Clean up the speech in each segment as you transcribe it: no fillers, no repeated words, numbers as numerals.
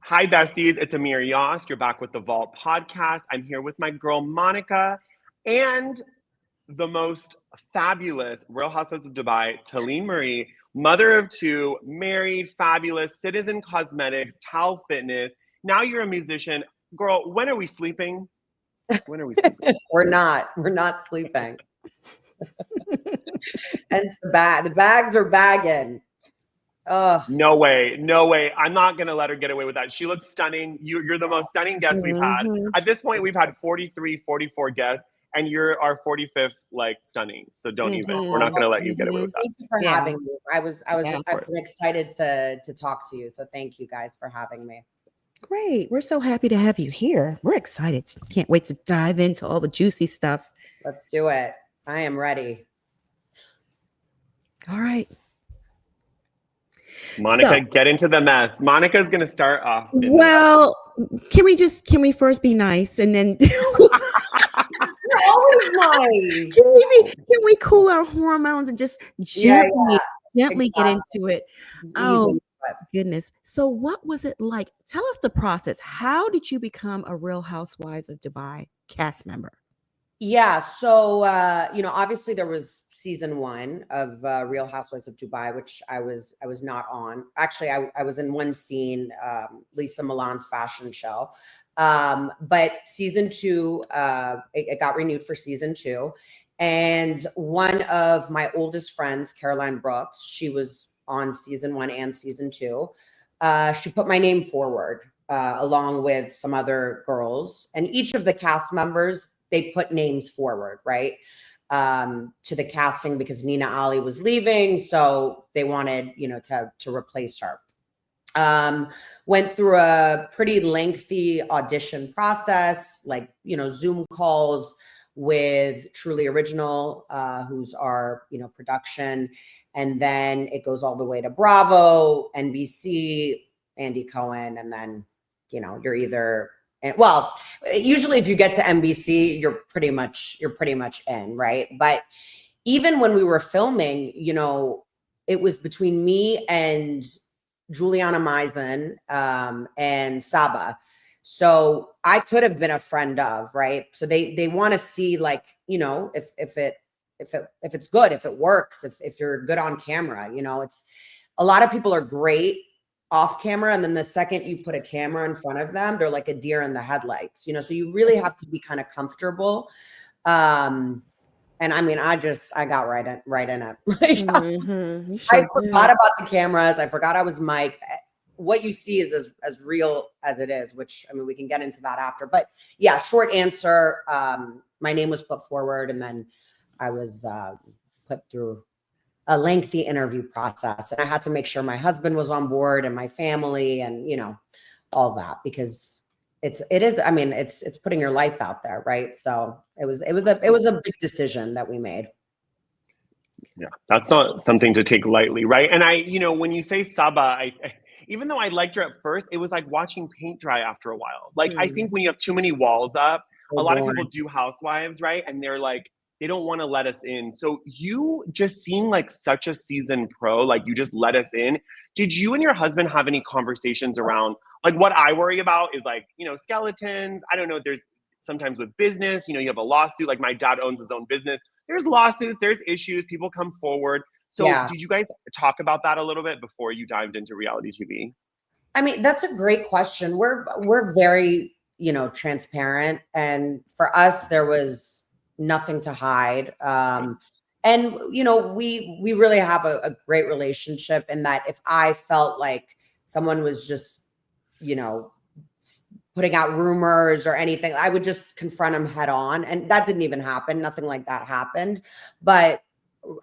Hi, besties. It's Amir Yost. You're back with the Vault podcast. I'm here with my girl, Monica, and the most fabulous Real Housewives of Dubai, Taleen Marie, mother of two, married, fabulous, Citizen Cosmetics, Towel Fitness. Now you're a musician. Girl, when are we sleeping? When are we sleeping? We're not sleeping. Hence the bag. The bags are bagging. Oh, No way. I'm not going to let her get away with that. She looks stunning. You're the most stunning guest we've had. At this point, we've had 43, 44 guests, and you're our 45th, stunning. So don't even. We're not going to let you get away with that. Thank you for having me. I've been excited to talk to you. So thank you guys for having me. Great. We're so happy to have you here. We're excited. Can't wait to dive into all the juicy stuff. Let's do it. I am ready. All right. Monica, get into the mess. Monica's going to start off. Well, can we first be nice and then You're always nice. Can we cool our hormones and just gently exactly. get into it? Oh, goodness. So what was it like? Tell us the process. How did you become a Real Housewives of Dubai cast member? Yeah, so obviously there was season 1 of Real Housewives of Dubai, which I was not on. Actually, I was in one scene, Lisa Milan's fashion show. But season 2, it got renewed for season 2. And one of my oldest friends, Caroline Brooks, she was on season 1 and season 2. She put my name forward along with some other girls, and each of the cast members, they put names forward, right, to the casting because Nina Ali was leaving. So they wanted, to replace her. Went through a pretty lengthy audition process, Zoom calls with Truly Original, who's our, production. And then it goes all the way to Bravo, NBC, Andy Cohen. And then, you're either... And well, usually if you get to NBC, you're pretty much in, right? But even when we were filming, it was between me and Juliana Meisen and Saba. So I could have been a friend of, right? So they want to see if it's good, if it works, if you're good on camera, it's a lot of people are great off camera, and then the second you put a camera in front of them, they're like a deer in the headlights, so you really have to be kind of comfortable. And I mean, I got right in it. I forgot about the cameras. I forgot I was mic'd. What you see is as real as it is, which, I mean, we can get into that after. But yeah, short answer, my name was put forward, and then I was put through a lengthy interview process. And I had to make sure my husband was on board and my family and, all that, because it's putting your life out there. Right. So it was a big decision that we made. Yeah. That's not something to take lightly. Right. And when you say Saba, even though I liked her at first, it was like watching paint dry after a while. I think when you have too many walls up, a lot of people do Housewives, right? And they're like, they don't want to let us in. So you just seem like such a seasoned pro, you just let us in. Did you and your husband have any conversations around, what I worry about is skeletons. I don't know. There's sometimes with business, you have a lawsuit, my dad owns his own business. There's lawsuits, there's issues, people come forward. So Did you guys talk about that a little bit before you dived into reality TV? I mean, that's a great question. We're very, transparent. And for us, there was nothing to hide. And, we really have a great relationship in that if I felt like someone was just, putting out rumors or anything, I would just confront them head on. And that didn't even happen. Nothing like that happened. But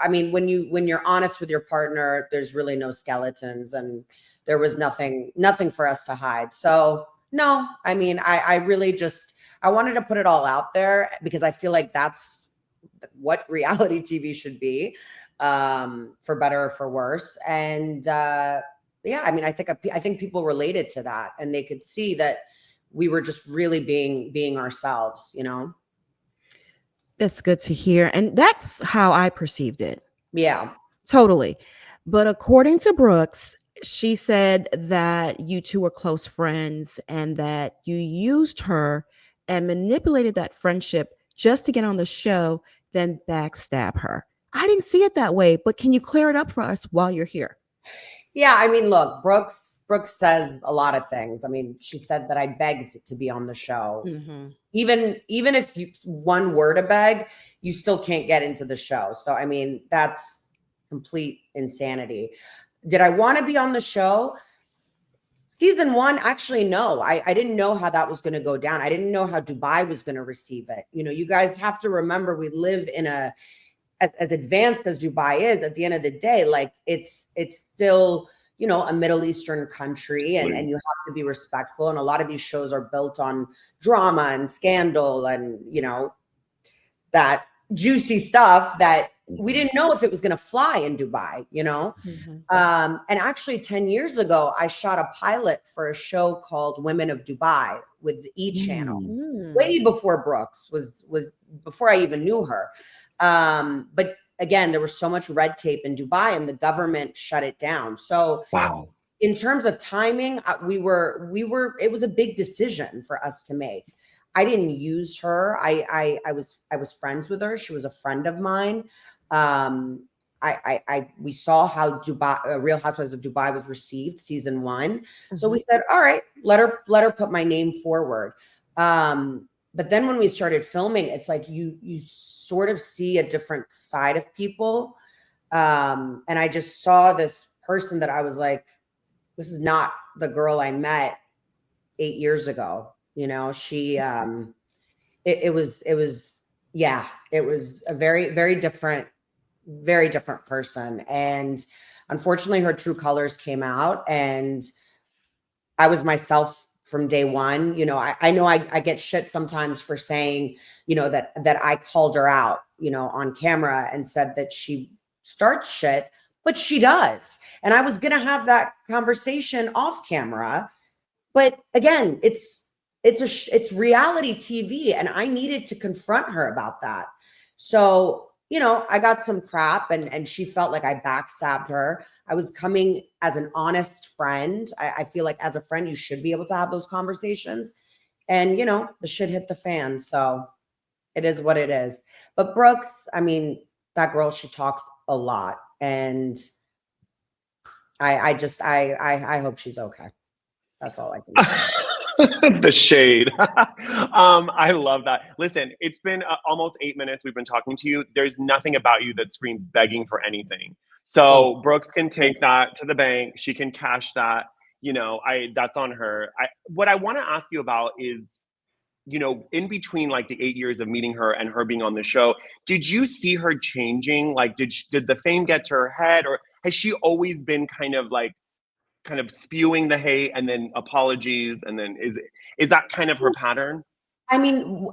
I mean, when you're honest with your partner, there's really no skeletons, and there was nothing for us to hide. So no, I mean, I really I wanted to put it all out there because I feel like that's what reality TV should be, for better or for worse. And I mean, I think people related to that, and they could see that we were just really being ourselves, That's good to hear. And that's how I perceived it. Yeah. Totally. But according to Brooks, she said that you two were close friends and that you used her and manipulated that friendship just to get on the show, then backstab her. I didn't see it that way, but can you clear it up for us while you're here? Yeah, I mean, look, Brooks says a lot of things. I mean, she said that I begged to be on the show. Even if you one were to beg, you still can't get into the show. So I mean, that's complete insanity. Did I want to be on the show? Season 1, actually, no. I didn't know how that was going to go down. I didn't know how Dubai was going to receive it. You know, you guys have to remember we live in a as advanced as Dubai is, at the end of the day, like it's still, you know, a Middle Eastern country, and you have to be respectful. And a lot of these shows are built on drama and scandal and, you know, that juicy stuff that we didn't know if it was going to fly in Dubai, you know? And actually 10 years ago, I shot a pilot for a show called Women of Dubai with the E Channel, way before Brooks was before I even knew her. But again, there was so much red tape in Dubai and the government shut it down. So in terms of timing, it was a big decision for us to make. I didn't use her. I was friends with her. She was a friend of mine. We saw how Dubai, Real Housewives of Dubai was received, season 1. So we said, all right, let her put my name forward. But then when we started filming, it's like you sort of see a different side of people. And I just saw this person that I was like, this is not the girl I met 8 years ago. You know, she it was a very, very different person. And unfortunately her true colors came out, and I was myself from day one. You know, I know I get shit sometimes for saying, you know, that I called her out, you know, on camera and said that she starts shit, but she does. And I was going to have that conversation off camera. But again, it's reality TV, and I needed to confront her about that. So, you know, I got some crap, and she felt like I backstabbed her. I was coming as an honest friend. I feel like as a friend, you should be able to have those conversations. And, you know, the shit hit the fan. So it is what it is. But Brooks, I mean, that girl, she talks a lot. And I hope she's okay. That's all I can say. The shade. I love that. Listen, it's been almost 8 minutes we've been talking to you. There's nothing about you that screams begging for anything. So Brooks can take that to the bank. She can cash that. You know, that's on her. What I want to ask you about is, you know, in between like the 8 years of meeting her and her being on the show, did you see her changing? Like, did the fame get to her head, or has she always been kind of spewing the hate and then apologies, and then is that kind of her pattern? I mean,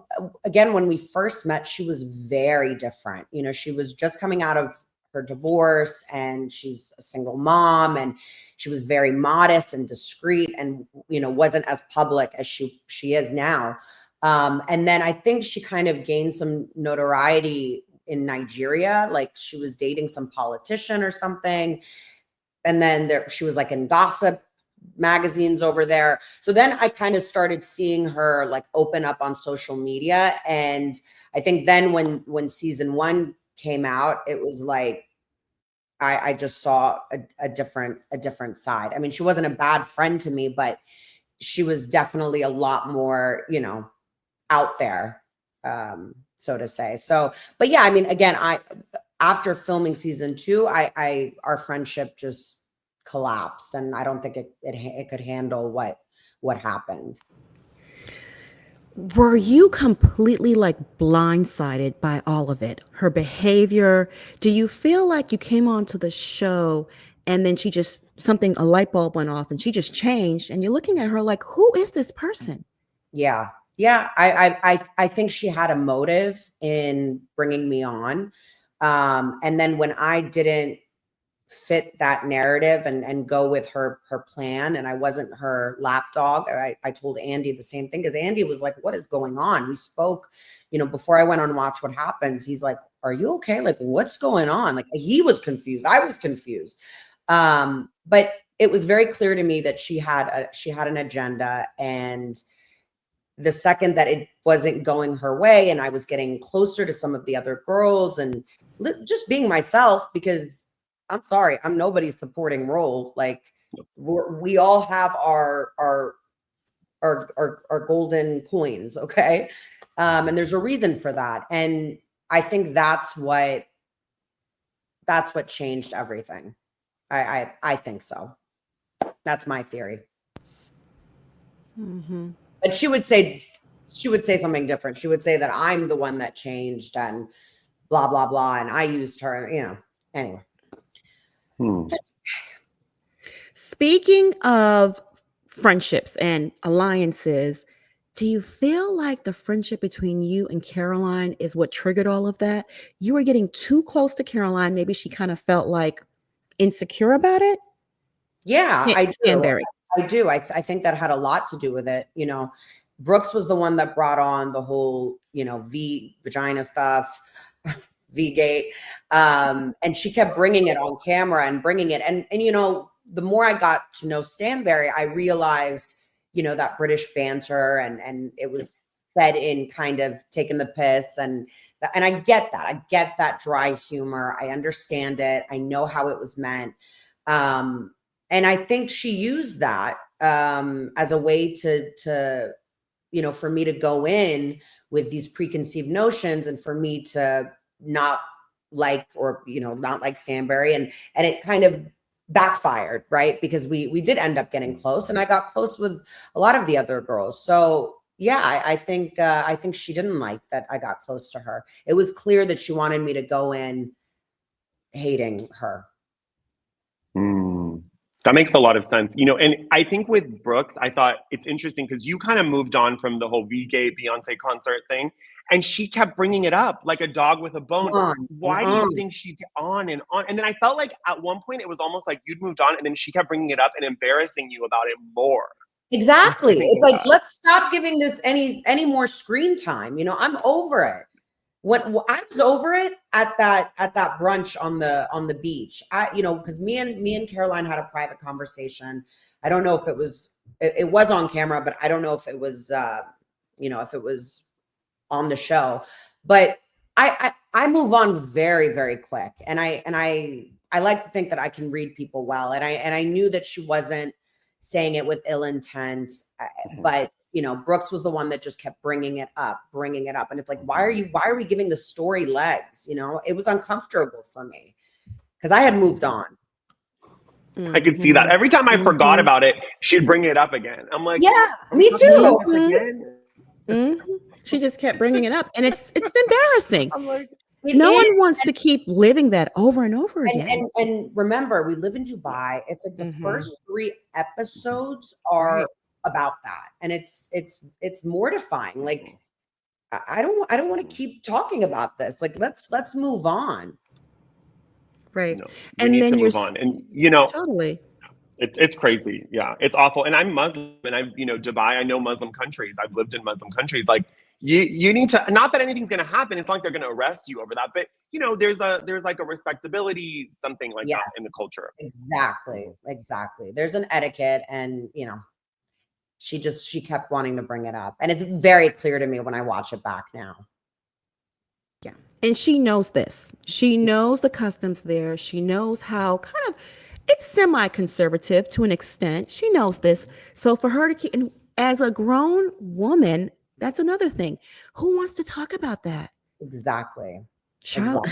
again, when we first met, she was very different. You know, she was just coming out of her divorce, and she's a single mom, and she was very modest and discreet, and, you know, wasn't as public as she is now. And then I think she kind of gained some notoriety in Nigeria, like she was dating some politician or something. And then she was like in gossip magazines over there. So then I kind of started seeing her like open up on social media. And I think then when season 1 came out, it was like, I just saw a different side. I mean, she wasn't a bad friend to me, but she was definitely a lot more, you know, out there, so to say. So, but yeah, I mean, again, after filming season 2, our friendship just collapsed, and I don't think it could handle what happened. Were you completely like blindsided by all of it? Her behavior? Do you feel like you came onto the show and then a light bulb went off and she just changed, and you're looking at her like, who is this person? Yeah. Yeah. I think she had a motive in bringing me on. And then when I didn't fit that narrative and go with her plan, and I wasn't her lapdog, I told Andy the same thing, because Andy was like, what is going on? We spoke, you know, before I went on Watch What Happens. He's like, are you okay? Like, what's going on? Like, he was confused. I was confused. But it was very clear to me that she had an agenda, and the second that it wasn't going her way and I was getting closer to some of the other girls and just being myself, because I'm sorry, I'm nobody's supporting role. Like we all have our golden coins. Okay. And there's a reason for that. And I think that's what changed everything. I think so. That's my theory. Mm-hmm. But she would say something different. She would say that I'm the one that changed and blah, blah, blah. And I used her, anyway. Speaking of friendships and alliances, do you feel like the friendship between you and Caroline is what triggered all of that? You were getting too close to Caroline. Maybe she kind of felt like insecure about it. Yeah, I do. Stanberry. I do. I think that had a lot to do with it. Brooks was the one that brought on the whole, vagina stuff, V-gate. And she kept bringing it on camera and bringing it. And the more I got to know Stanberry, I realized, that British banter and it was fed in kind of taking the piss. And I get that. I get that dry humor. I understand it. I know how it was meant. And I think she used that as a way to for me to go in with these preconceived notions and for me to not like Stanberry, and it kind of backfired, right? Because we did end up getting close, and I got close with a lot of the other girls. So yeah, I think she didn't like that I got close to her. It was clear that she wanted me to go in hating her. That makes a lot of sense. And I think with Brooks, I thought it's interesting because you kind of moved on from the whole V-gate Beyonce concert thing, and she kept bringing it up like a dog with a bone. Why do you think she did on and on? And then I felt like at one point it was almost like you'd moved on, and then she kept bringing it up and embarrassing you about it more. Exactly. It's like, let's stop giving this any more screen time. I'm over it. When I was over it at that brunch on the beach, because me and Caroline had a private conversation. I don't know if it was on camera, but I don't know if it was if it was on the show. But I move on very, very quick, and I like to think that I can read people well, and I knew that she wasn't saying it with ill intent, but Brooks was the one that just kept bringing it up. And it's like, why are we giving the story legs? It was uncomfortable for me because I had moved on. I could see that. Every time I forgot about it, she'd bring it up again. I'm like, yeah, me too. She just kept bringing it up, and it's embarrassing. I'm like, no one wants to keep living that over and over again. And remember, we live in Dubai. It's like the first 3 episodes are about that, and it's mortifying. Like, I don't want to keep talking about this. Like, let's move on. Right. No, and then you're move on, and totally. It's crazy. Yeah, it's awful. And I'm Muslim, and Dubai. I know Muslim countries. I've lived in Muslim countries. Like, you need to, not that anything's going to happen. It's not like they're going to arrest you over that, but there's like a respectability, something like that in the culture. Exactly. There's an etiquette, and she kept wanting to bring it up, and it's very clear to me when I watch it back now. Yeah, and she knows this. She knows the customs there. She knows how kind of it's semi-conservative to an extent. She knows this. So for her to keep, and as a grown woman, that's another thing. Who wants to talk about that? Exactly. Child,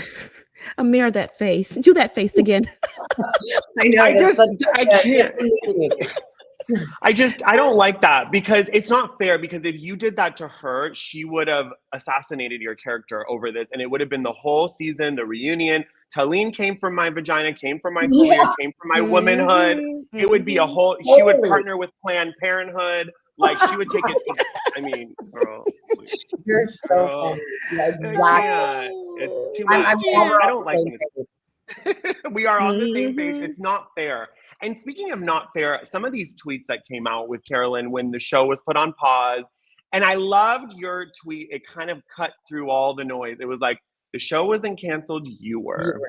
Amir, that face. Do that face again. I know. I can't. I don't like that, because it's not fair, because if you did that to her, she would have assassinated your character over this, and it would have been the whole season, the reunion. Taleen came from my vagina, came from my career, came from my womanhood. It would be a whole, she would partner with Planned Parenthood. Like, she would take it. I mean, girl. You're so funny. Exactly. It's too much. I don't like this. We are on the same page. It's not fair. And speaking of not fair, some of these tweets that came out with Carolyn when the show was put on pause, and I loved your tweet. It kind of cut through all the noise. It was like, The show wasn't canceled. You were.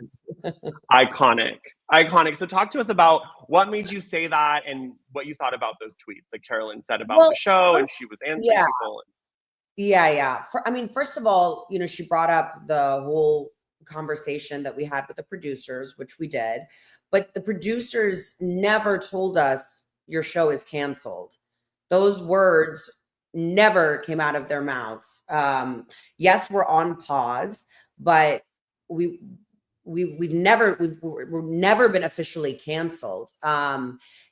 You Iconic. Iconic. So talk to us about what made you say that and what you thought about those tweets that Carolyn said about Well, the show, and first, she was answering yeah, people. yeah. I mean, first of all, she brought up the whole conversation that we had with the producers, which we did, but the producers never told us your show is canceled. Those words never came out of their mouths. Yes, we're on pause, but we we've never been officially canceled.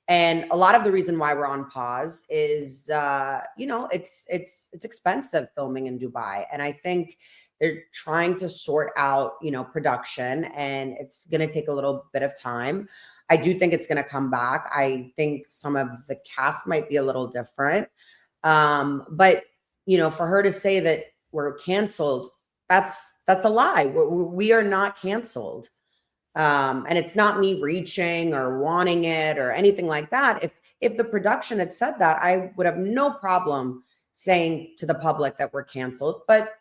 And a lot of the reason why we're on pause is it's expensive filming in Dubai, and I think they're trying to sort out production, and it's going to take a little bit of time. I do think it's going to come back. I think some of the cast might be a little different. But for her to say that we're canceled, that's a lie. We are not canceled. And it's not me reaching or wanting it or anything like that. If the production had said that, I would have no problem saying to the public that we're canceled, but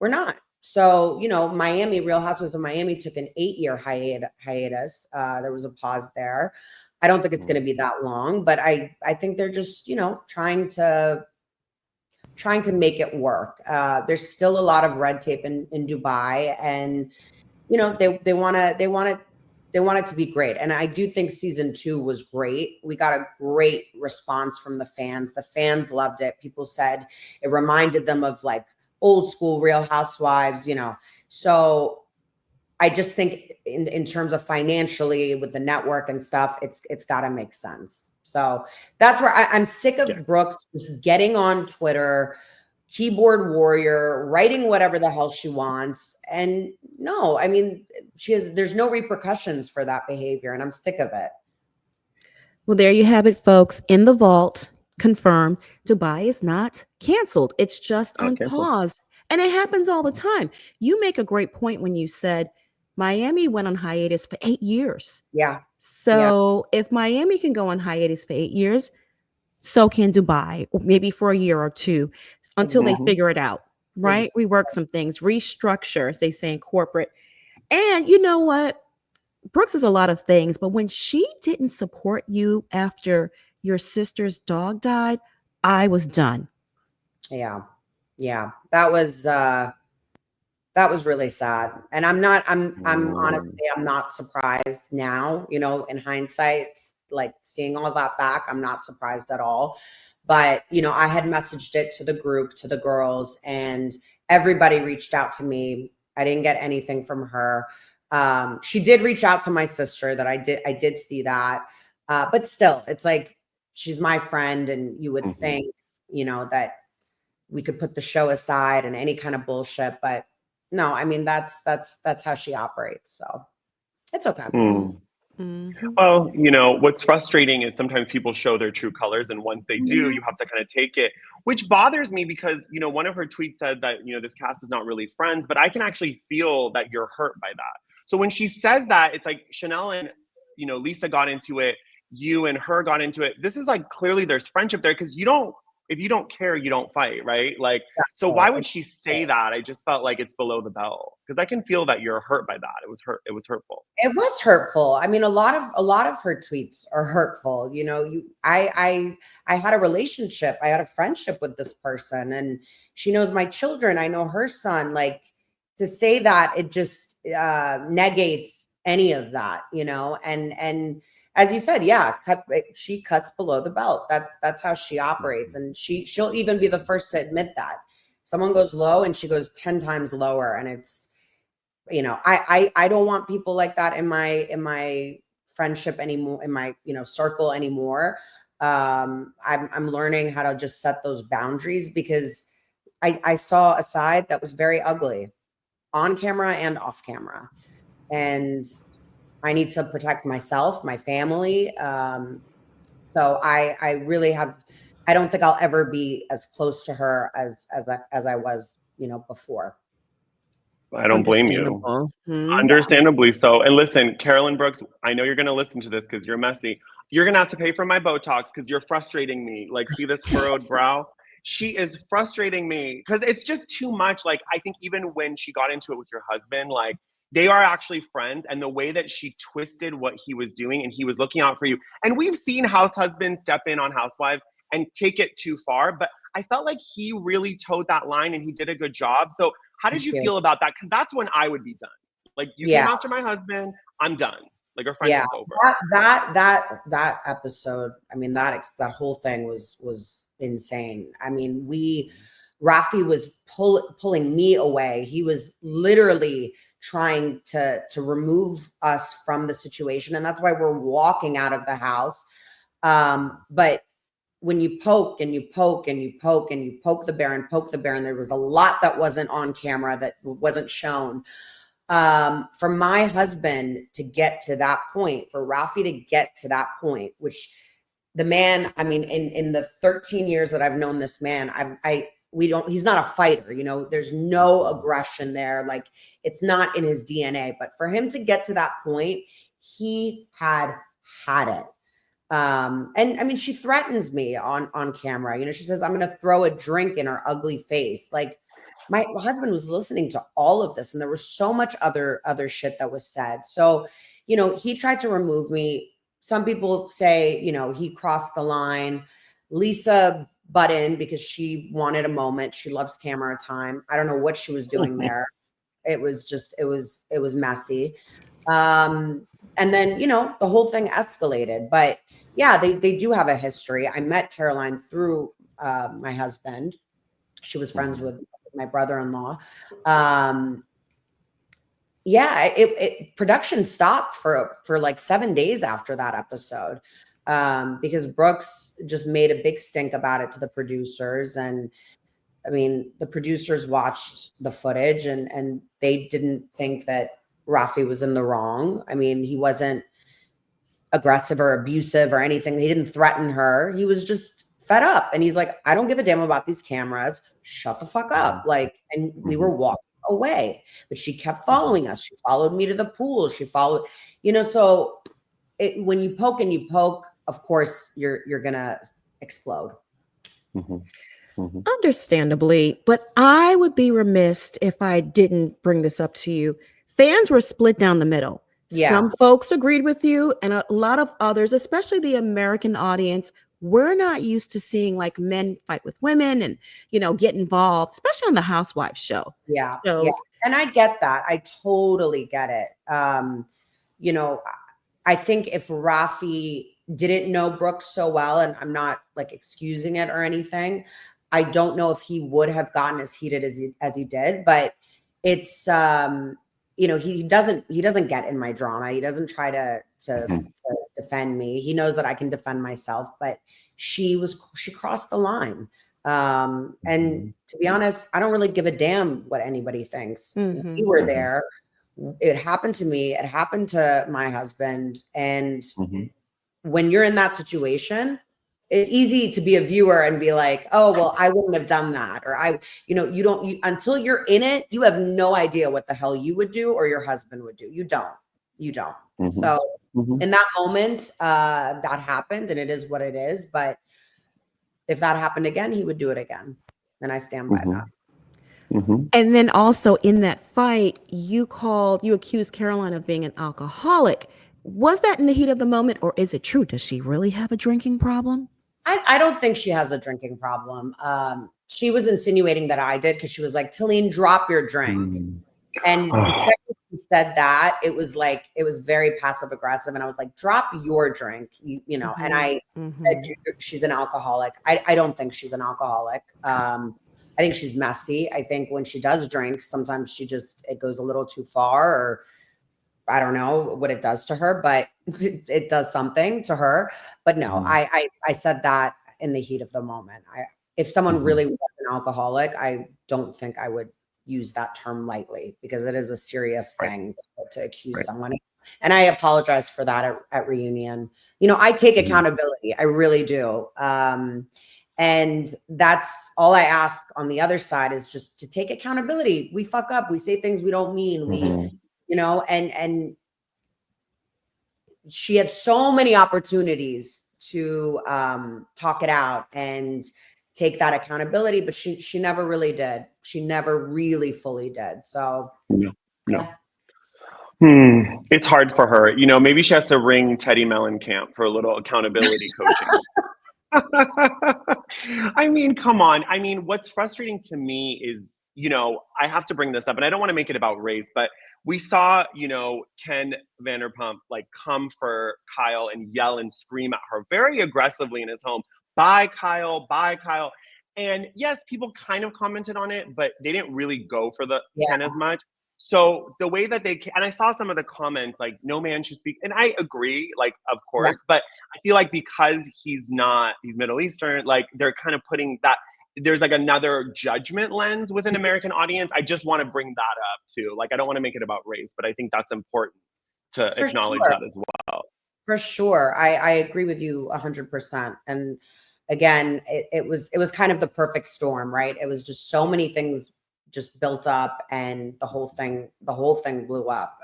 we're not. So, Miami, Real Housewives of Miami took an 8-year hiatus. There was a pause there. I don't think it's going to be that long, but I think they're just, trying to make it work. There's still a lot of red tape in Dubai, and they want it to be great. And I do think season 2 was great. We got a great response from the fans. The fans loved it. People said it reminded them of like old school Real Housewives, So I just think in terms of financially with the network and stuff, it's got to make sense. So that's where I'm sick of Brooks just getting on Twitter, keyboard warrior, writing whatever the hell she wants. And no, I mean, there's no repercussions for that behavior, and I'm sick of it. Well, there you have it, folks. In the vault, confirmed, Dubai is not canceled. It's just on pause. And it happens all the time. You make a great point when you said Miami went on hiatus for 8 years. Yeah. So if Miami can go on hiatus for 8 years, so can Dubai, or maybe for a year or two until they figure it out, right? Rework some things, restructure, as they say in corporate. And you know what? Brooks is a lot of things, but when she didn't support you after your sister's dog died, I was done. Yeah. That was really sad. And I'm honestly, I'm not surprised now, in hindsight, like seeing all that back, I'm not surprised at all. But, I had messaged it to the group, to the girls, and everybody reached out to me. I didn't get anything from her. She did reach out to my sister. That I did see that. But still, it's like, she's my friend, and you would think, that we could put the show aside and any kind of bullshit, but no, I mean, that's how she operates. So it's okay. Well, what's frustrating is sometimes people show their true colors, and once they do, you have to kind of take it, which bothers me because, one of her tweets said that, this cast is not really friends, but I can actually feel that you're hurt by that. So when she says that, it's like Chanel and, Lisa got into it, you and her got into it. This is like, clearly there's friendship there, because if you don't care, you don't fight, right? Like, so why would she say that? I just felt like it's below the belt, because I can feel that you're hurt by that. It was hurtful. It was hurtful. I mean, a lot of her tweets are hurtful. I had a relationship, I had a friendship with this person, and she knows my children. I know her son. Like, to say that, it just negates any of that, and as you said, she cuts below the belt. That's how she operates. And she'll even be the first to admit that. Someone goes low and she goes 10 times lower. And it's, I don't want people like that in my friendship anymore, in my, circle anymore. I'm learning how to just set those boundaries, because I saw a side that was very ugly on camera and off camera. And I need to protect myself, my family. So I really have, I don't think I'll ever be as close to her as I was, before. I don't blame you. Understandably so. And listen, Carolyn Brooks, I know you're going to listen to this because you're messy. You're going to have to pay for my Botox because you're frustrating me. Like, see this furrowed brow? she is frustrating me because it's just too much. Like, I think even when she got into it with your husband, like, they are actually friends. And the way that she twisted what he was doing and he was looking out for you. And we've seen house husbands step in on housewives and take it too far. But I felt like he really towed that line and he did a good job. So how did Thank you you. feel about that? Because that's when I would be done. Like, you Yeah. came after my husband, I'm done. Like, our Yeah, friendship's over. that episode. I mean, that whole thing was insane. I mean, Rafi was pulling me away. He was literally trying to remove us from the situation, and that's why we're walking out of the house. But when you poke and you poke and you poke and you poke the bear and poke the bear, and there was a lot that wasn't on camera, that wasn't shown. For my husband to get to that point, for Rafi to get to that point, which the man, I mean, in the 13 years that I've known this man, he's not a fighter, you know, there's no aggression there. Like, it's not in his DNA, but for him to get to that point, he had it. And I mean, she threatens me on camera, you know, she says, I'm going to throw a drink in her ugly face. Like, my husband was listening to all of this, and there was so much other shit that was said. So, you know, he tried to remove me. Some people say, you know, he crossed the line. Lisa butt in because she wanted a moment. She loves camera time. I don't know what she was doing there. It was just, it was messy. And then, you know, the whole thing escalated. But yeah, they do have a history. I met Caroline through my husband. She was friends with my brother-in-law. Yeah, it production stopped for like 7 days after that episode, because Brooks just made a big stink about it to the producers. And I mean, the producers watched the footage and they didn't think that Rafi was in the wrong. I mean, he wasn't aggressive or abusive or anything. He didn't threaten her. He was just fed up. And he's like, I don't give a damn about these cameras. Shut the fuck up. Like, and we were walking away, but she kept following us. She followed me to the pool. She followed, you know, so when you poke and you poke, of course you're going to explode. Understandably, but I would be remiss if I didn't bring this up to you. Fans were split down the middle. Yeah. Some folks agreed with you, and a lot of others, especially the American audience, we're not used to seeing like men fight with women and, you know, get involved, especially on the Housewives show. Yeah. Shows. Yeah. And I get that. I totally get it. You know, I think if Rafi didn't know Brooks so well, and I'm not like excusing it or anything, I don't know if he would have gotten as heated as he did. But it's you know, he doesn't get in my drama. He doesn't try to defend me. He knows that I can defend myself, but she crossed the line. And to be honest, I don't really give a damn what anybody thinks. We were there. It happened to me. It happened to my husband. And when you're in that situation, it's easy to be a viewer and be like, oh, well, I wouldn't have done that. Or until you're in it, you have no idea what the hell you would do or your husband would do. You don't. So in that moment, that happened, and it is what it is. But if that happened again, he would do it again. And I stand by that. And then also in that fight, you accused Caroline of being an alcoholic. Was that in the heat of the moment, or is it true? Does she really have a drinking problem? I don't think she has a drinking problem. She was insinuating that I did because she was like, Taleen, drop your drink. And the second she said that, it was very passive aggressive. And I was like, drop your drink, you know. And I said, she's an alcoholic. I don't think she's an alcoholic. I think she's messy. I think when she does drink, sometimes it goes a little too far, or I don't know what it does to her, but it does something to her. But no, I said that in the heat of the moment. If someone really was an alcoholic, I don't think I would use that term lightly, because it is a serious thing to accuse someone. And I apologize for that at reunion. You know, I take accountability. I really do. And that's all I ask on the other side, is just to take accountability. We fuck up. We say things we don't mean. We, you know, and she had so many opportunities to talk it out and take that accountability, but she never really did. She never really fully did. So No. yeah. It's hard for her. You know, maybe she has to ring Teddy Mellencamp for a little accountability coaching. I mean, come on. I mean, what's frustrating to me is, you know, I have to bring this up, and I don't want to make it about race, but we saw, you know, Ken Vanderpump like come for Kyle and yell and scream at her very aggressively in his home. Bye, Kyle. Bye, Kyle. And yes, people kind of commented on it, but they didn't really go for the Yeah. Ken as much. So the way that and I saw some of the comments like, no man should speak. And I agree, like, of course, but I feel like because he's Middle Eastern, like they're kind of putting that, there's like another judgment lens with an American audience. I just want to bring that up too. Like, I don't want to make it about race, but I think that's important to For acknowledge sure. that as well. For sure. I agree with you 100%. And again, it was kind of the perfect storm, right? It was just so many things just built up and the whole thing blew up.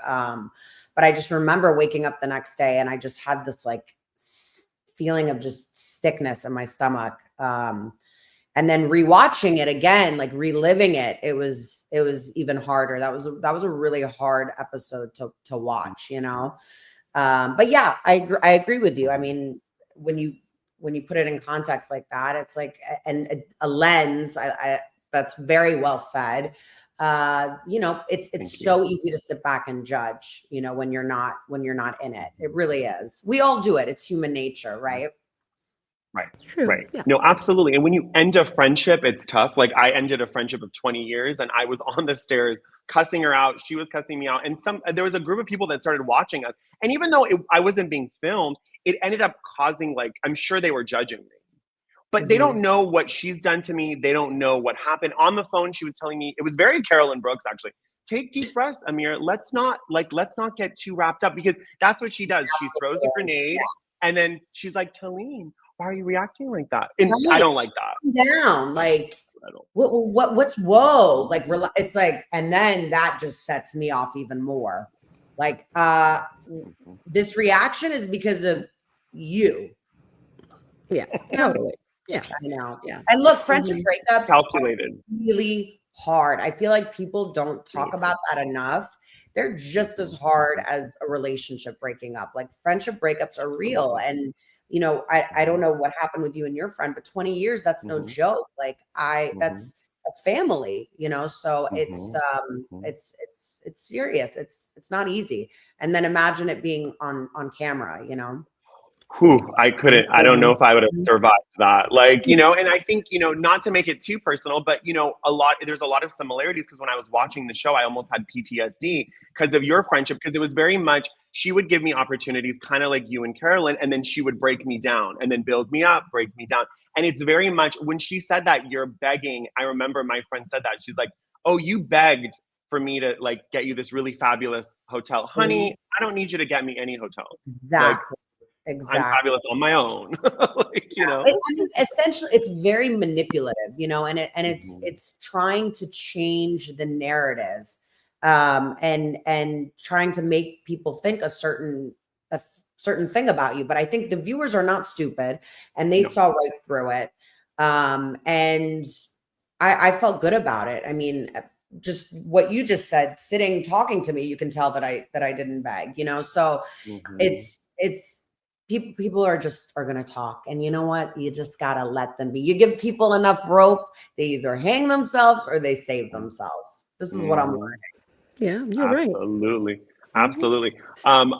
But I just remember waking up the next day and I just had this like feeling of just sickness in my stomach. And then rewatching it again, like reliving it, it was even harder. That was a really hard episode to watch, you know? But yeah, I agree with you. I mean, when you put it in context like that, it's like a lens. That's very well said. You know, it's so easy to sit back and judge, you know, when you're not in it. It really is. We all do it. It's human nature, right? Right. True. Right. Yeah. No, absolutely. And when you end a friendship, it's tough. Like I ended a friendship of 20 years and I was on the stairs cussing her out. She was cussing me out. And there was a group of people that started watching us. And even though I wasn't being filmed, it ended up causing, like, I'm sure they were judging me. But they don't know what she's done to me. They don't know what happened. On the phone, she was telling me, it was very Carolyn Brooks, actually. Take deep breaths, Amir. Let's not get too wrapped up, because that's what she does. She throws a grenade and then she's like, Taleen, why are you reacting like that? And I don't like that. Down, like, what's whoa? Like, it's like, and then that just sets me off even more. Like, this reaction is because of you. Yeah, totally. Yeah, I know. Yeah. And look, friendship breakups calculated, really hard. I feel like people don't talk about that enough. They're just as hard as a relationship breaking up. Like, friendship breakups are real. And, you know, I don't know what happened with you and your friend, but 20 years, that's no joke. Like, that's family, you know? So it's serious. It's not easy. And then imagine it being on camera, you know? I couldn't. I don't know if I would have survived that. Like, you know, and I think, you know, not to make it too personal, but, you know, there's a lot of similarities, because when I was watching the show, I almost had PTSD because of your friendship, because it was very much, she would give me opportunities kind of like you and Carolyn, and then she would break me down and then build me up, break me down. And it's very much, when she said that, you're begging. I remember my friend said that. She's like, oh, you begged for me to like get you this really fabulous hotel. Honey, I don't need you to get me any hotel. Exactly. I'm fabulous on my own. Like, you know, essentially it's very manipulative, you know, and it's trying to change the narrative, and trying to make people think a certain thing about you. But I think the viewers are not stupid, and they saw right through it. And I felt good about it. I mean, just what you just said, sitting talking to me, you can tell that I didn't beg, you know. So it's people are going to talk, and you know what? You just got to let them be. You give people enough rope, they either hang themselves or they save themselves. This is what I'm learning. Yeah, you're right. Absolutely.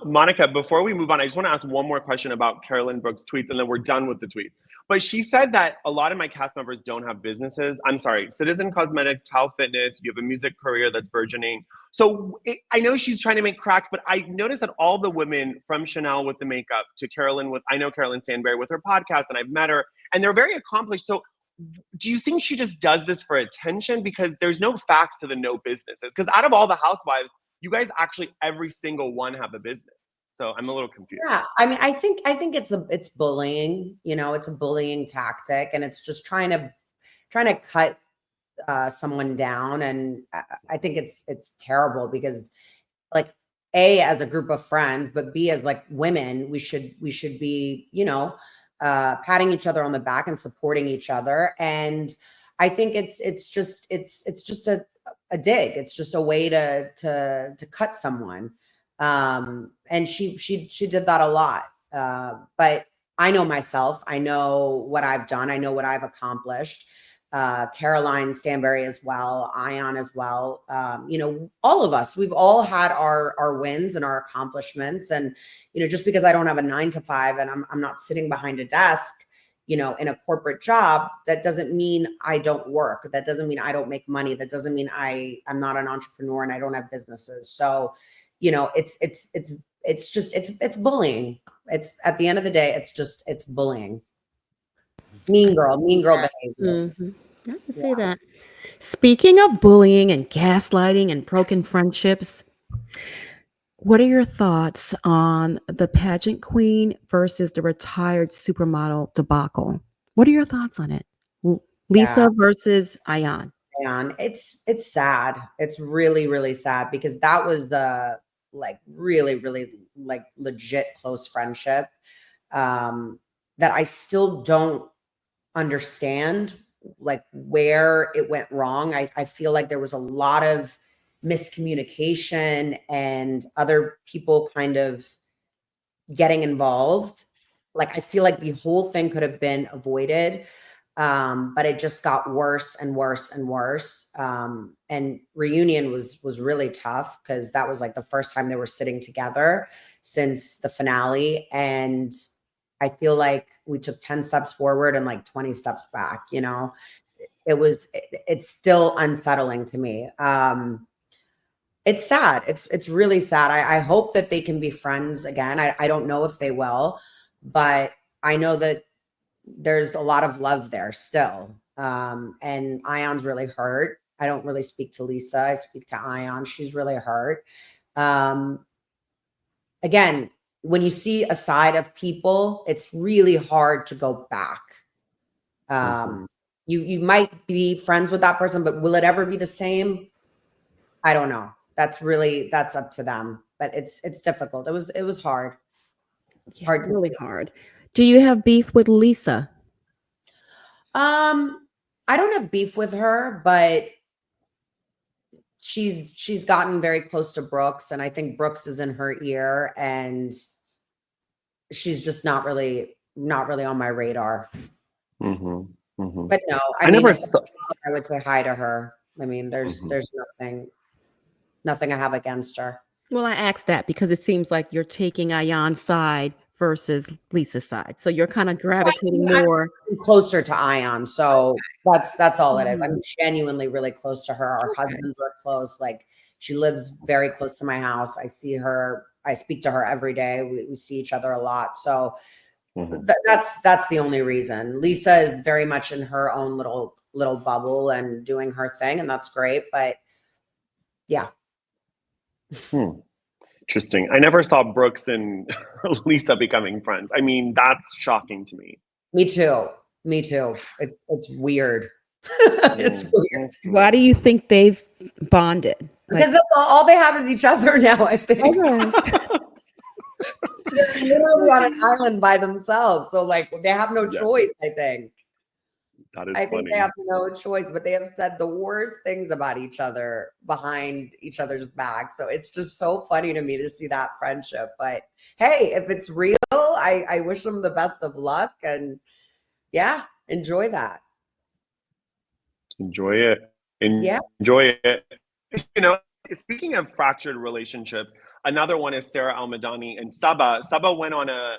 Monica, before we move on, I just want to ask one more question about Carolyn Brooks' tweets, and then we're done with the tweets. But she said that a lot of my cast members don't have businesses. I'm sorry, Citizen Cosmetics, Tao Fitness, you have a music career that's burgeoning. So I know she's trying to make cracks, but I noticed that all the women, from Chanel with the makeup to Carolyn I know Carolyn Stanberry with her podcast, and I've met her, and they're very accomplished. So do you think she just does this for attention? Because there's no facts to the no businesses. Because out of all the housewives, you guys actually, every single one have a business. So I'm a little confused. Yeah, I mean, I think it's bullying. You know, it's a bullying tactic, and it's just trying to cut someone down. And I think it's terrible, because, like, A, as a group of friends, but B, as like women, we should be, you know, patting each other on the back and supporting each other. And I think it's just a dig. It's just a way to cut someone. And she did that a lot. But I know myself. I know what I've done. I know what I've accomplished. Caroline Stanbury as well, Ion as well. All of us, we've all had our wins and our accomplishments. And, just because I don't have a 9 to 5 and I'm not sitting behind a desk, in a corporate job, that doesn't mean I don't work. That doesn't mean I don't make money. That doesn't mean I'm not an entrepreneur and I don't have businesses. So, it's bullying. It's, at the end of the day, it's bullying. Mean girl behavior. Mm-hmm. I have to say that. Speaking of bullying and gaslighting and broken friendships, what are your thoughts on the pageant queen versus the retired supermodel debacle? What are your thoughts on it? Lisa versus Ayan. And it's sad. It's really, really sad, because that was the really, really legit close friendship that I still don't understand where it went wrong. I feel like there was a lot of miscommunication and other people kind of getting involved. I feel like the whole thing could have been avoided. But it just got worse and worse and worse. And reunion was really tough, because that was the first time they were sitting together since the finale. And I feel like we took 10 steps forward and 20 steps back. It's still unsettling to me. It's sad. It's really sad. I hope that they can be friends again. I don't know if they will, but I know that there's a lot of love there still. And Ion's really hurt. I don't really speak to Lisa. I speak to Ion. She's really hurt. Again, when you see a side of people, it's really hard to go back. You might be friends with that person, but will it ever be the same? I don't know. That's up to them. But it's difficult. It was hard. Yeah, really hard. Do you have beef with Lisa? I don't have beef with her, but she's gotten very close to Brooks, and I think Brooks is in her ear, and she's just not really on my radar. But no, I would say hi to her. I mean, there's nothing I have against her. Well, I asked that because it seems like you're taking Ayan's side versus Lisa's side. So you're kind of gravitating more closer to Ion. So that's all it is. I'm genuinely really close to her. Our husbands are close. She lives very close to my house. I see her. I speak to her every day. We see each other a lot. So that's the only reason. Lisa is very much in her own little bubble and doing her thing, and that's great. But yeah. Interesting. I never saw Brooks and Lisa becoming friends. I mean, that's shocking to me. Me too. It's weird. It's weird. Why do you think they've bonded? Because that's all they have is each other now, I think. Okay. They're literally on an island by themselves. So they have no choice, I think. That is I think funny. they have no choice, but they have said the worst things about each other behind each other's backs. So it's just so funny to me to see that friendship. But hey, if it's real, I wish them the best of luck, and yeah, enjoy that. Enjoy it. Enjoy it. Speaking of fractured relationships, another one is Sarah Al-Madani and Saba. Saba went on a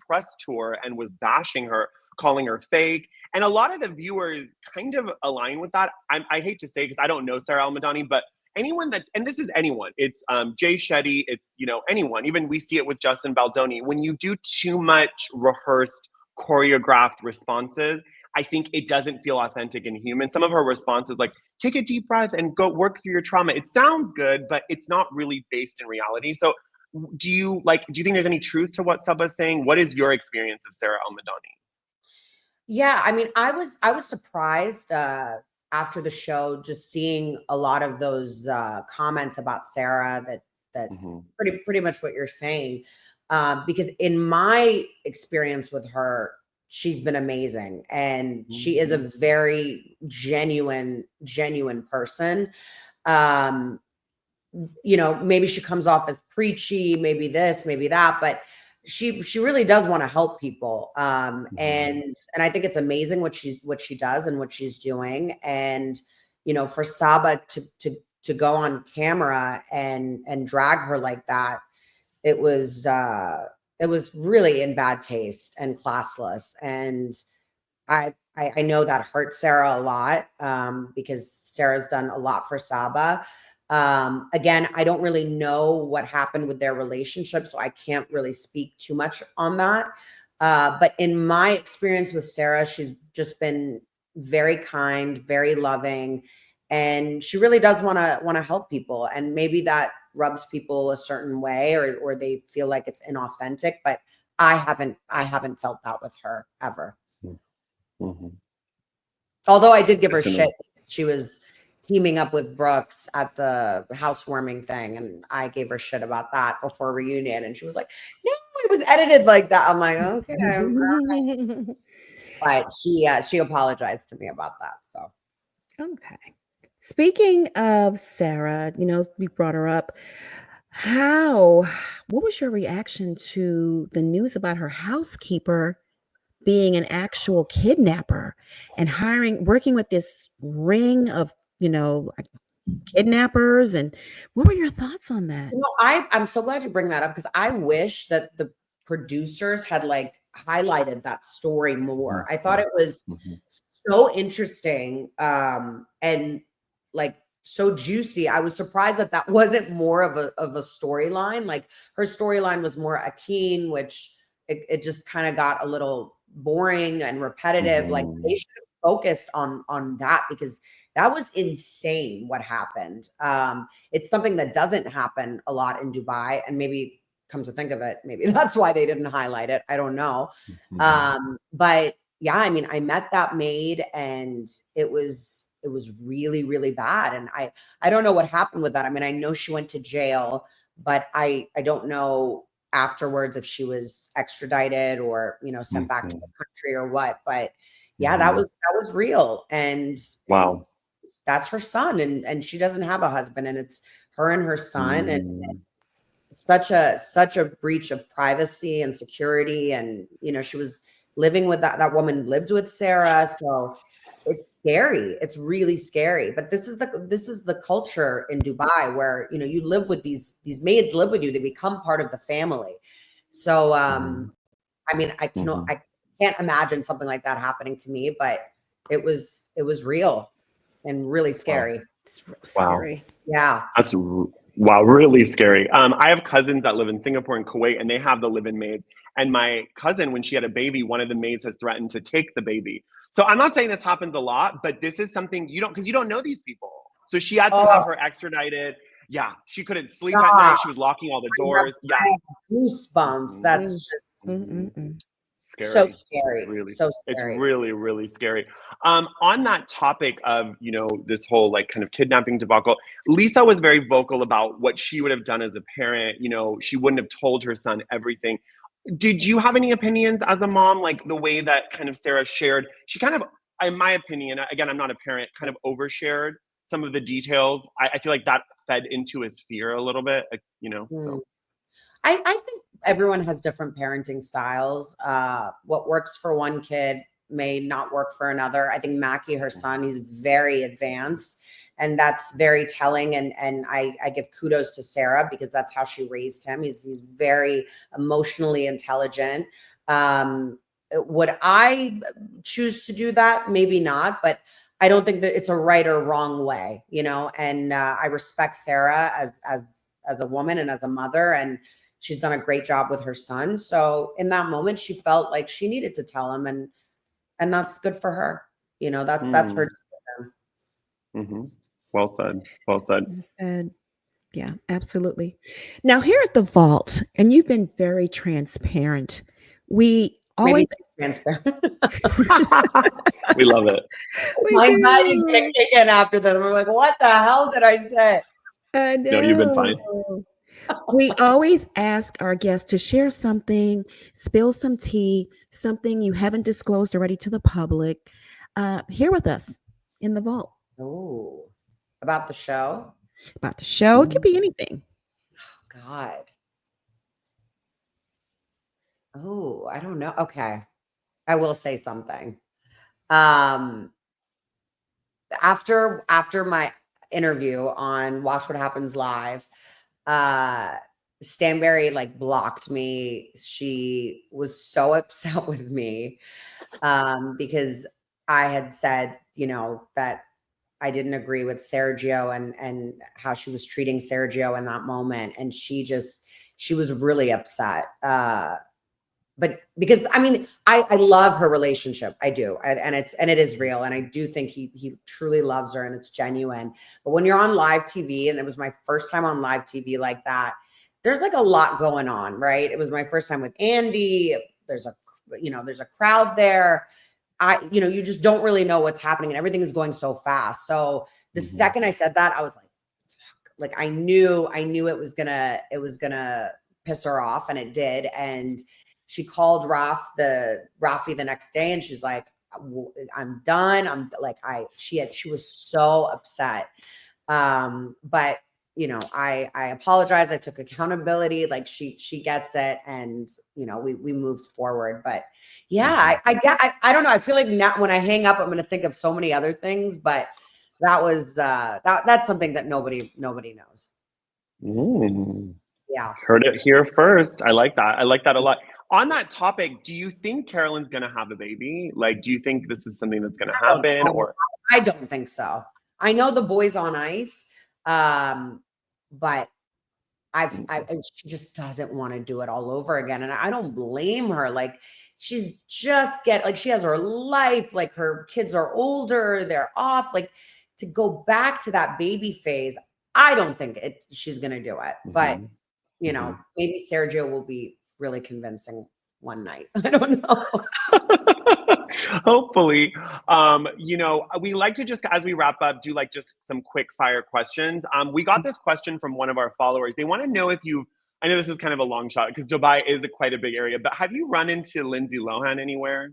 press tour and was bashing her, calling her fake. And a lot of the viewers kind of align with that. I hate to say, because I don't know Sarah Al-Madani, but anyone and this is anyone, it's Jay Shetty, it's, anyone, even we see it with Justin Baldoni. When you do too much rehearsed, choreographed responses, I think it doesn't feel authentic and human. Some of her responses, take a deep breath and go work through your trauma. It sounds good, but it's not really based in reality. So do you think there's any truth to what Saba's saying? What is your experience of Sarah Al-Madani? Yeah, I mean, I was surprised after the show, just seeing a lot of those comments about Sarah that pretty much what you're saying. Because in my experience with her, she's been amazing, and she is a very genuine person. You know, maybe she comes off as preachy, maybe this, maybe that, but she really does want to help people. And I think it's amazing what she does and what she's doing. And, you know, for Saba to go on camera and drag her like that, it was really in bad taste and classless. And I know that hurt Sarah a lot, because Sarah's done a lot for Saba. Again, I don't really know what happened with their relationship, so I can't really speak too much on that. But in my experience with Sarah, she's just been very kind, very loving, and she really does want to help people. And maybe that rubs people a certain way, or they feel like it's inauthentic. But I haven't felt that with her ever. Mm-hmm. Although I did give her shit. She was teaming up with Brooks at the housewarming thing, and I gave her shit about that before reunion, and she was like, "No, it was edited like that." I'm like, "Okay," but she apologized to me about that. So, okay. Speaking of Sarah, you know, we brought her up. What was your reaction to the news about her housekeeper being an actual kidnapper and working with this ring of, you know, kidnappers? And what were your thoughts on that? you know, I'm so glad you bring that up, because I wish that the producers had like highlighted that story more. I thought it was so interesting, and like so juicy. I was surprised that that wasn't more of a storyline. Like her storyline was more Akeem, which it just kind of got a little boring and repetitive. Like they should have focused on that, because that was insane what happened. It's something that doesn't happen a lot in Dubai, and maybe, come to think of it, maybe that's why they didn't highlight it. I don't know. But yeah, I mean, I met that maid, and it was really, really bad. And I don't know what happened with that. I mean, I know she went to jail, but I don't know afterwards if she was extradited or, you know, sent back to the country or what. But yeah, that was real. And wow, that's her son, and she doesn't have a husband, and it's her and her son. And such a breach of privacy and security. And, you know, she was living with that woman lived with Sarah. So it's scary. It's really scary. But this is the culture in Dubai, where, you know, you live with these maids live with you. They become part of the family. So, I mean, I can't imagine something like that happening to me, but it was real and really scary. Wow. It's scary. Yeah. That's really scary. I have cousins that live in Singapore and Kuwait, and they have the live-in maids. And my cousin, when she had a baby, one of the maids has threatened to take the baby. So I'm not saying this happens a lot, but this is something because you don't know these people. So she had to have her extradited. Yeah, she couldn't sleep at night. She was locking all the doors. Yeah, goosebumps. That's just scary. So scary. Really, so scary. It's really, really scary. On that topic of, you know, this whole like kind of kidnapping debacle, Lisa was very vocal about what she would have done as a parent. You know, she wouldn't have told her son everything. Did you have any opinions as a mom, like the way that kind of Sarah shared? She kind of, in my opinion, again, I'm not a parent, kind of overshared some of the details. I feel like that fed into his fear a little bit, you know. So. I think everyone has different parenting styles. What works for one kid may not work for another. I think Mackie, her son, he's very advanced, and that's very telling. And I give kudos to Sarah, because that's how she raised him. He's very emotionally intelligent. Would I choose to do that? Maybe not, but I don't think that it's a right or wrong way, you know. And I respect Sarah as a woman and as a mother, and she's done a great job with her son. So in that moment, she felt like she needed to tell him, and that's good for her. You know, that's her decision. Well said. Well said. Well said. Yeah, absolutely. Now here at the vault, and you've been very transparent. We always transparent. We love it. My anxiety's gonna kick in after that. We're like, what the hell did I say? I know. No, you've been fine. We always ask our guests to share something, spill some tea, something you haven't disclosed already to the public. Here with us in the vault Oh, about the show? about the show. It could be anything. God. Oh, I don't know. Okay. I will say something. Um, after my interview on Watch What Happens Live, uh Stanberry like blocked me. She was so upset with me because I had said, that I didn't agree with Sergio and how she was treating Sergio in that moment. And she was really upset. But because I mean, I love her relationship. I do. And it is real. And I do think he truly loves her and it's genuine. But when you're on live TV, and it was my first time on live TV like that, there's like a lot going on, right? It was my first time with Andy. There's a crowd there. You just don't really know what's happening and everything is going so fast. So the second I said that, I was like I knew it was gonna piss her off, and it did. And she called Rafi the next day, and she's like, I'm done. She was so upset. But I apologize. I took accountability. Like she gets it. And, we moved forward, but yeah, I don't know. I feel like now when I hang up, I'm going to think of so many other things, but that was, that's something that nobody knows. Mm. Yeah. Heard it here first. I like that. I like that a lot. On that topic, do you think Carolyn's going to have a baby? Like, do you think this is something that's going to happen? Or I don't think so. I know the boys on ice, but she just doesn't want to do it all over again. And I don't blame her. Like she's just she has her life, like her kids are older, they're off, like to go back to that baby phase. I don't think she's going to do it, but maybe Sergio will be really convincing one night. I don't know. Hopefully. We like to just, as we wrap up, do like just some quick fire questions. We got this question from one of our followers. They want to know if I know this is kind of a long shot because Dubai is quite a big area, but have you run into Lindsay Lohan anywhere?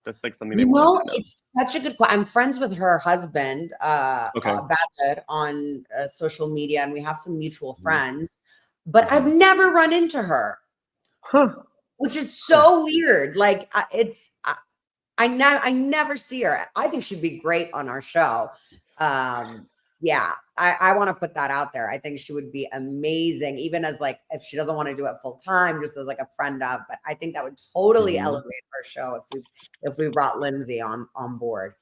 That's like something they want to know. It's such a good question. I'm friends with her husband, Okay. Bassett, on social media, and we have some mutual friends, but I've never run into her. Huh. Which is so weird. Like I never see her. I think she'd be great on our show. Yeah, I want to put that out there. I think she would be amazing, even as like if she doesn't want to do it full time, just as like a friend of. But I think that would totally elevate our show if we brought Lindsay on board.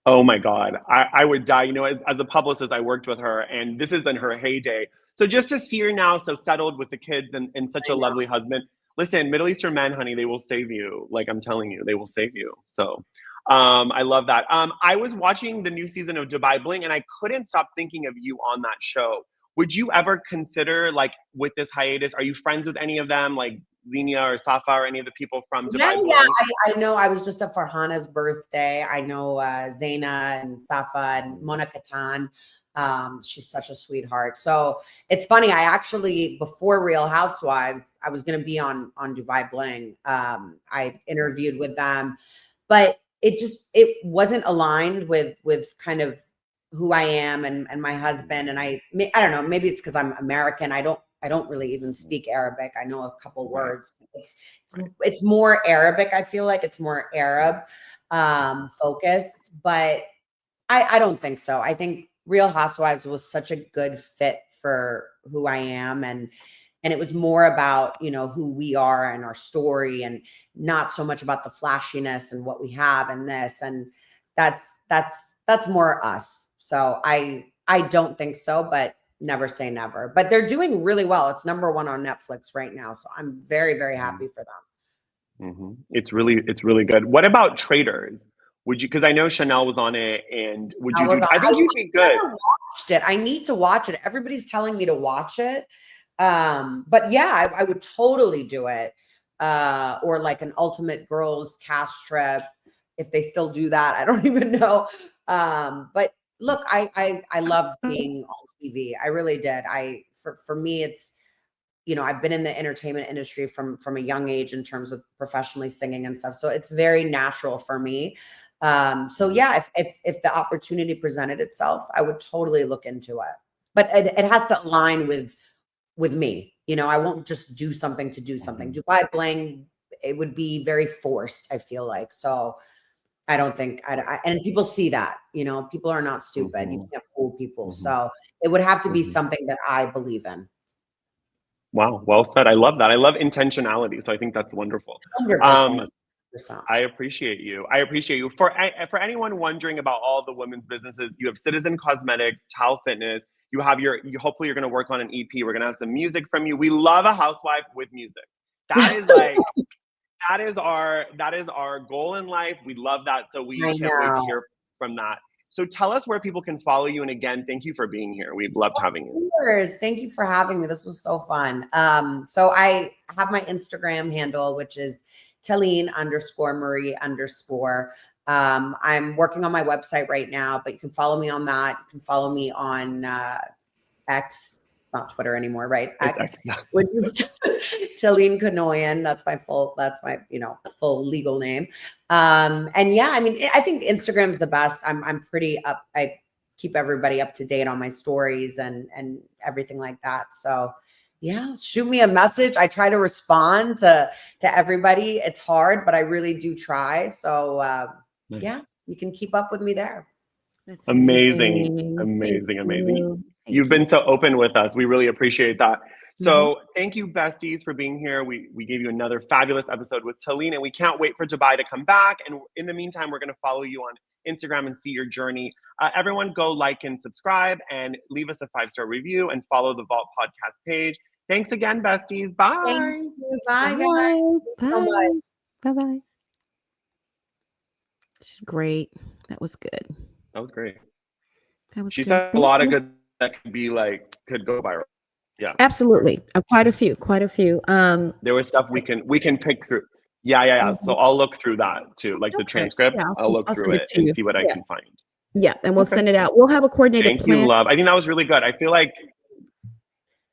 Oh my God, I would die. As a publicist, I worked with her, and this is in her heyday. So just to see her now, so settled with the kids and such a lovely husband. Listen, Middle Eastern men, honey, they will save you. Like I'm telling you, they will save you. So I love that. I was watching the new season of Dubai Bling, and I couldn't stop thinking of you on that show. Would you ever consider, like, with this hiatus, are you friends with any of them, like Xenia or Safa or any of the people from Dubai Bling? Yeah. I know. I was just at Farhana's birthday. I know Zaina and Safa and Mona Katan. She's such a sweetheart. So it's funny. I actually, before Real Housewives, I was going to be on Dubai Bling. I interviewed with them, but it wasn't aligned with kind of who I am and my husband. And I don't know, maybe it's because I'm American. I don't really even speak Arabic. I know a couple words. It's more Arabic. I feel like it's more Arab focused, but I don't think so. I think Real Housewives was such a good fit for who I am, and it was more about who we are and our story, and not so much about the flashiness and what we have and this, and that's more us. So I don't think so, but never say never. But they're doing really well. It's number 1 on Netflix right now, so I'm very, very happy for them. It's really good. What about Traders? Would you? Because I know Chanel was on it, and would you? I think you'd be good. I never watched it. I need to watch it. Everybody's telling me to watch it, but yeah, I would totally do it. Or like an Ultimate Girls cast trip, if they still do that. I don't even know. But look, I loved being on TV. I really did. For me, you know, I've been in the entertainment industry from a young age in terms of professionally singing and stuff. So it's very natural for me. So yeah, if the opportunity presented itself, I would totally look into it. But it has to align with me. You know, I won't just do something to do something. Dubai bling, it would be very forced, I feel like. So I don't think, and people see that, you know, people are not stupid. You can't fool people. So it would have to be something that I believe in. Wow, well said. I love that. I love intentionality. So I think that's wonderful. 100%. I appreciate you. I appreciate you. For anyone wondering about all the women's businesses, you have Citizen Cosmetics, Tao Fitness. You have hopefully you're going to work on an EP. We're going to have some music from you. We love a housewife with music. That is like, that is our goal in life. We love that. So we can't wait to hear from that. So tell us where people can follow you. And again, thank you for being here. We've loved having you. Of course. Thank you for having me. This was so fun. So I have my Instagram handle, which is Taleen_Marie_. I'm working on my website right now, but you can follow me on that. You can follow me on X. It's not Twitter anymore, right? X, which is Taleen Kanoyan. That's my full legal name. And yeah, I mean, I think Instagram's the best. I'm pretty up. I keep everybody up to date on my stories and everything like that. So yeah, shoot me a message. I try to respond to everybody. It's hard, but I really do try. So yeah, you can keep up with me there. That's amazing. You've been so open with us. We really appreciate that. So thank you, besties, for being here. We gave you another fabulous episode with Taleen, and we can't wait for Dubai to come back. And in the meantime, we're going to follow you on Instagram and see your journey. Everyone go like and subscribe and leave us a 5-star review and follow the Vault podcast page. Thanks again, besties. Bye. Thank you. Bye, guys. Bye-bye. Great. That was good. That was great. She good. said a lot of good that could go viral. Yeah, absolutely. Quite a few. There was stuff we can pick through. Yeah. So I'll look through that too, like the transcript. Yeah, I'll look through it and see what I can find. Yeah, and we'll send it out. We'll have a coordinated plan. Thank you, love. I think that was really good. I feel like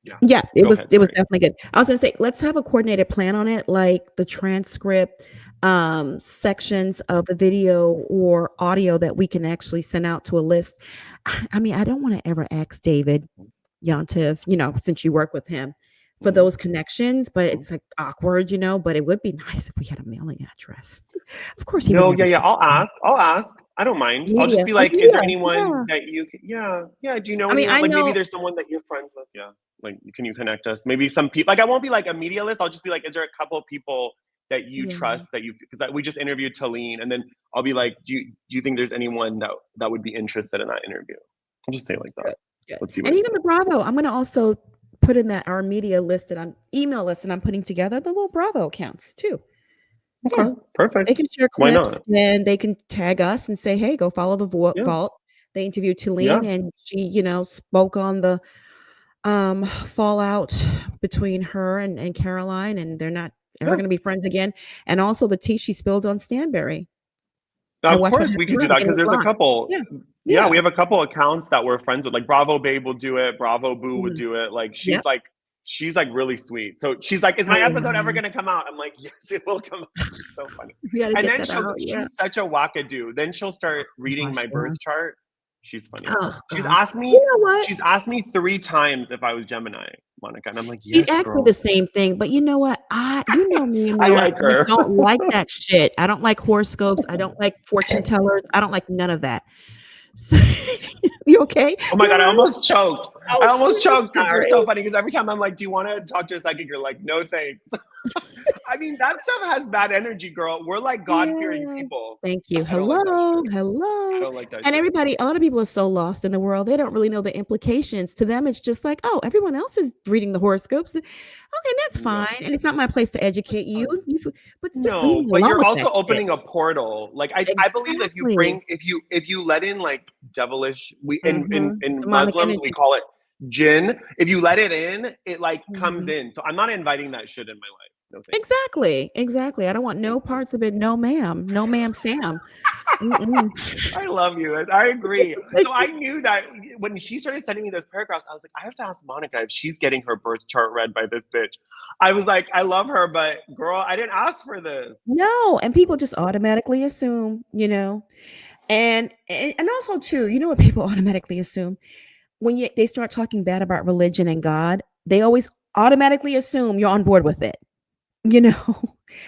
it was definitely good. I was gonna say, let's have a coordinated plan on it, like the transcript, sections of the video or audio that we can actually send out to a list. I mean, I don't want to ever ask David Yontif, since you work with him, for those connections, but it's like awkward, but it would be nice if we had a mailing address. Of course. I'll ask. I don't mind. I'll just be like, is there anyone that you can, do you know anyone? Like maybe there's someone that you're friends with. Yeah. Like, can you connect us? Maybe some people, like, I won't be like a media list. I'll just be like, is there a couple of people that you trust because we just interviewed Taleen, and then I'll be like, do you think there's anyone that would be interested in that interview? I'll just say it like that. Good. Let's see what even the Bravo, I'm going to also put in that our media list and email list, and I'm putting together the little Bravo accounts too. Okay, perfect. They can share clips and they can tag us and say, hey, go follow the Vault. They interviewed Taleen and she, spoke on the fallout between her and Caroline, and they're not ever going to be friends again. And also the tea she spilled on Stanberry. Now, of course, we could do that because there's a couple. Yeah, we have a couple accounts that we're friends with. Like Bravo Babe will do it. Bravo Boo would do it. Like she's like really sweet. So she's like, is my episode ever going to come out? I'm like, yes, it will come out. It's so funny. And then she's such a wackadoo. Then she'll start reading my birth chart. She's funny. Oh, she's asked me. She's asked me 3 times if I was Gemini, Monica, and I'm like, yes, she asked me the same thing. But you know what? You know me. I like her. I don't like that shit. I don't like horoscopes. I don't like fortune tellers. I don't like none of that. So, you okay? Oh my God, I almost choked. I almost choked. It's so funny because every time I'm like, do you want to talk to a psychic? You're like, no thanks. I mean, that stuff has bad energy, girl. We're like God-fearing people. Thank you. Hello. I don't like that and everybody, a lot of people are so lost in the world. They don't really know the implications. To them, it's just like, oh, everyone else is reading the horoscopes. Okay, that's fine. And it's not my place to educate you. But you're also opening a portal. Like I believe if you bring, if you let in like devilish, in Muslims we call it jinn. If you let it in, it like comes in. So I'm not inviting that shit in my life. No thanks. Exactly. I don't want no parts of it. No, ma'am. No, ma'am, Sam. I love you. I agree. So I knew that when she started sending me those paragraphs, I was like, I have to ask Monica if she's getting her birth chart read by this bitch. I was like, I love her, but girl, I didn't ask for this. No, and people just automatically assume, and also too, you know what people automatically assume when they start talking bad about religion and God, they always automatically assume you're on board with it,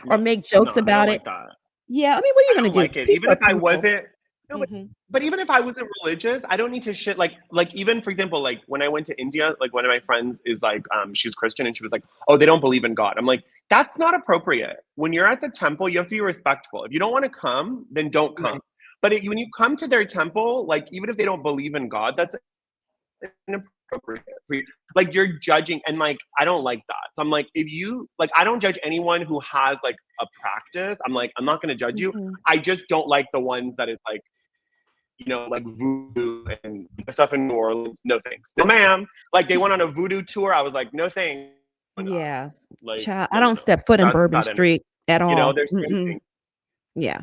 or make jokes No, I about don't it. like that. Yeah, I mean, what are you I going don't to do? like it. People Even are if I people. wasn't, no, Mhm. but even if I wasn't religious, I don't need to shit like even for example, like when I went to India, like one of my friends is like she's Christian and she was like, oh, they don't believe in God. I'm like, that's not appropriate. When you're at the temple, you have to be respectful. If you don't want to come, then don't come. Right. But when you come to their temple, like even if they don't believe in God, that's inappropriate. Like you're judging, and like I don't like that. So I'm like, if you like, I don't judge anyone who has like a practice. I'm like, I'm not going to judge you. Mhm. I just don't like the ones that is like, like voodoo and stuff in New Orleans. No thanks. No, ma'am. Like they went on a voodoo tour. I was like, no thanks. Yeah. Like, Child, I no, no, don't no. step foot in That's Bourbon that energy. Street at all. There's certain things. Yeah.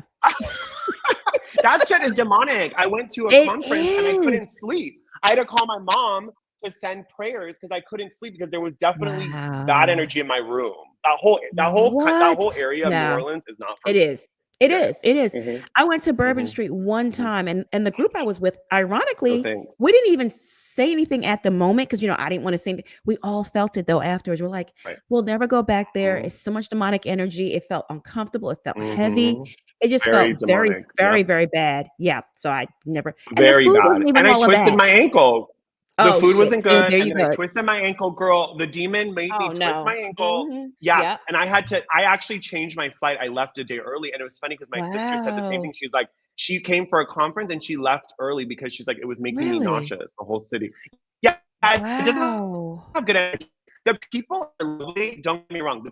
That shit is demonic. I went to a It conference and I couldn't sleep. I had to call my mom to send prayers because I couldn't sleep because there was definitely bad Wow. energy in my room. That What? whole area of New Yeah, Orleans is not for it me. is. It Yeah, is. It is. yeah. I went to Bourbon Mhm. Street one Mhm. time, and the group I was with, No ironically, thanks. we didn't even say anything at the moment because I didn't want to say anything. We all felt it though afterwards. We're like, Right. we'll never go back there. Mhm. It's so much demonic energy. It felt uncomfortable. It felt heavy. Mhm. It just Very felt very, demonic. very, Yep. very bad. Yeah. So I never. And the Very food bad. wasn't even And I all of twisted that. my ankle. The Oh food shit. wasn't See, good. there And you then I go. twisted my ankle, girl. The demon made me Oh twist my no. ankle. Yeah. Yep. And I actually changed my flight. I left a day early. And it was funny because my sister said the same thing. Wow. She's like, she came for a conference and she left early because she's like, it was making me Really? nauseous, the whole city. Yeah. It doesn't Wow. have good energy. The people are lovely. Don't get me wrong.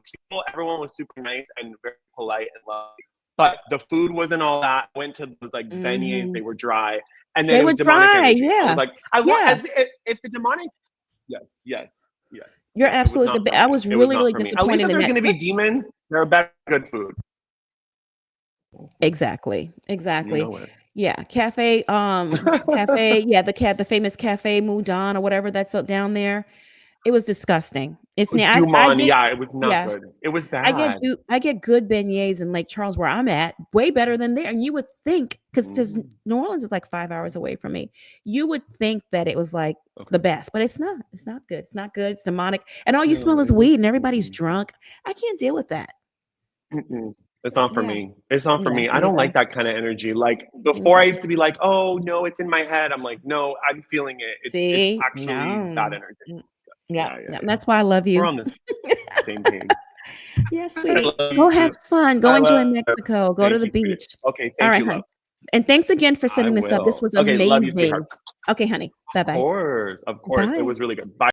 Everyone was super nice and very polite and lovely. But the food wasn't all that. I went to those like beignets, Mhm. they were dry. And then They it were was demonic dry, energy. I was yeah. like, Yeah. if the demonic, yes, yes, yes, You're yes. It was absolutely not for I me. was It was really, not really for me. At least disappointed if in there's that. going to be demons, they're better good food. Exactly. You Exactly. know it. Yeah. Cafe, yeah, the famous Cafe Moudon or whatever that's up down there. It was disgusting. It's now I Dumont, get yeah, it was not yeah. good. It was bad. I get good beignets in Lake Charles where I'm at, way better than there. And you would think, because Mm, New Orleans is like 5 hours away from me, you would think that it was like the okay. best, but it's not. It's not good. It's not good. It's demonic, and all you No, smell is it was. weed, and everybody's drunk. I can't deal with that. Mm-mm. It's not for Yeah, me. It's not for yeah, me. I me don't either. like that kind of energy. Like Me before, I either. used to be like, "Oh no, it's in my head." I'm like, "No, I'm feeling it. It's See, actually bad no, energy." yeah, Yeah, yeah, yeah. yeah. That's why I love We're you. on the same page. Yeah, I sweetie. love Go you. have fun. Go I enjoy love. Mexico. Go to Thank the you, sweetie. beach. Okay, All thank right, you, honey. love. And thanks again for I setting this up. This will. was Okay, love you, sweetheart. amazing. Okay, honey. Bye Of bye. course, of course. It Bye. was really good. Bye.